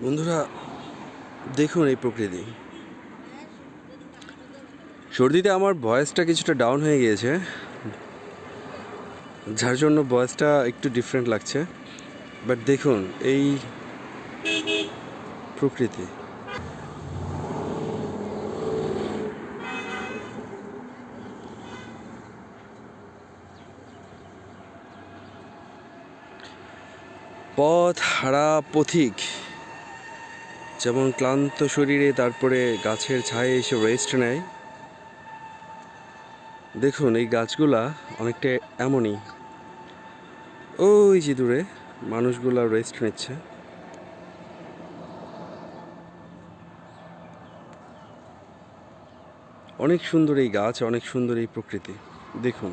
বন্ধুরা, দেখুন এই প্রকৃতি। সর্দিতে আমার ভয়েসটা কিছুটা ডাউন হয়ে গিয়েছে, যার জন্য ভয়েসটা একটু ডিফারেন্ট লাগছে। বাট দেখুন এই প্রকৃতি। পথ হারা পথিক যেমন ক্লান্ত শরীরে তারপরে গাছের ছায়ে এসে রেস্ট নেয়, দেখুন এই গাছগুলা অনেকটা এমনই। ওই যে দূরে মানুষগুলা রেস্ট নিচ্ছে। অনেক সুন্দর এই গাছ, অনেক সুন্দর এই প্রকৃতি, দেখুন।